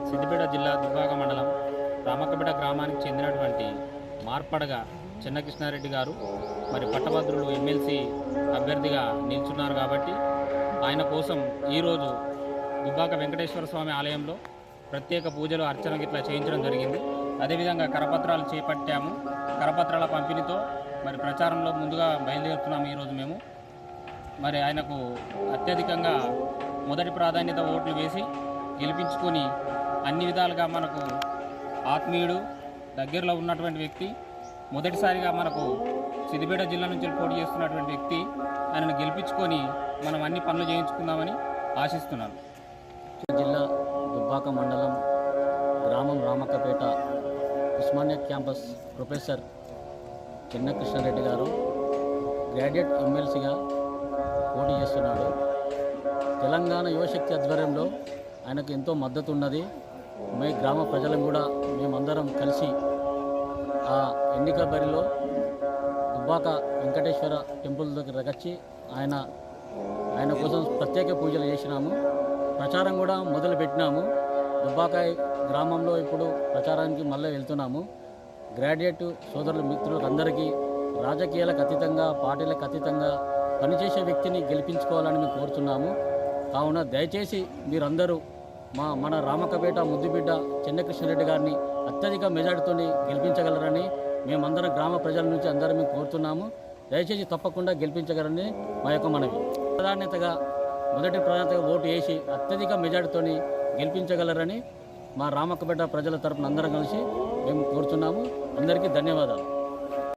సిద్దిపేట జిల్లా దుబ్బాక మండలం రామక్కపేట గ్రామానికి చెందినటువంటి మార్పడగా చెన్నకృష్ణారెడ్డి గారు మరి పట్టభద్రులు ఎమ్మెల్సీ అభ్యర్థిగా నిల్చున్నారు కాబట్టి ఆయన కోసం ఈరోజు దుబ్బాక వెంకటేశ్వర స్వామి ఆలయంలో ప్రత్యేక పూజలు అర్చన గిట్లా చేయించడం జరిగింది. అదేవిధంగా కరపత్రాలు చేపట్టాము. కరపత్రాల పంపిణీతో మరి ప్రచారంలో ముందుగా బయలుదేరుతున్నాము. ఈరోజు మేము మరి ఆయనకు అత్యధికంగా మొదటి ప్రాధాన్యత ఓట్లు వేసి గెలిపించుకొని అన్ని విధాలుగా మనకు ఆత్మీయుడు, దగ్గరలో ఉన్నటువంటి వ్యక్తి, మొదటిసారిగా మనకు సిద్దిపేట జిల్లా నుంచి పోటీ చేస్తున్నటువంటి వ్యక్తి, ఆయనను గెలిపించుకొని మనం అన్ని పనులు చేయించుకుందామని ఆశిస్తున్నాను. జిల్లా దుబ్బాక మండలం గ్రామం రామక్కపేట ఉస్మానియా క్యాంపస్ ప్రొఫెసర్ చెన్నకృష్ణారెడ్డి గారు గ్రాడ్యుయేట్ ఎమ్మెల్సీగా పోటీ చేస్తున్నాడు. తెలంగాణ యువశక్తి ఆధ్వర్యంలో ఆయనకు ఎంతో మద్దతు ఉన్నది. మీ గ్రామ ప్రజలను కూడా మేమందరం కలిసి ఆ ఎన్నికల బరిలో దుబ్బాక వెంకటేశ్వర టెంపుల్ దగ్గర వచ్చి ఆయన కోసం ప్రత్యేక పూజలు చేసినాము. ప్రచారం కూడా మొదలుపెట్టినాము. దుబ్బాక గ్రామంలో ఇప్పుడు ప్రచారానికి మళ్ళీ వెళ్తున్నాము. గ్రాడ్యుయేట్ సోదరుల మిత్రులకు అందరికీ రాజకీయాలకు అతీతంగా, పార్టీలకు అతీతంగా పనిచేసే వ్యక్తిని గెలిపించుకోవాలని మేము కోరుతున్నాము. కావున దయచేసి మీరందరూ మన రామక్కపేట ముద్దుబిడ్డ చెన్నకృష్ణారెడ్డి గారిని అత్యధిక మెజార్టీతో గెలిపించగలరని మేమందరం గ్రామ ప్రజల నుంచి అందరం మేము కోరుతున్నాము. దయచేసి తప్పకుండా గెలిపించగలరని మా యొక్క మనవి. మొదటి ప్రాధాన్యతగా ఓటు వేసి అత్యధిక మెజార్టీతో గెలిపించగలరని మా రామక్కపేట ప్రజల తరపున అందరం కలిసి మేము కోరుతున్నాము. అందరికీ ధన్యవాదాలు.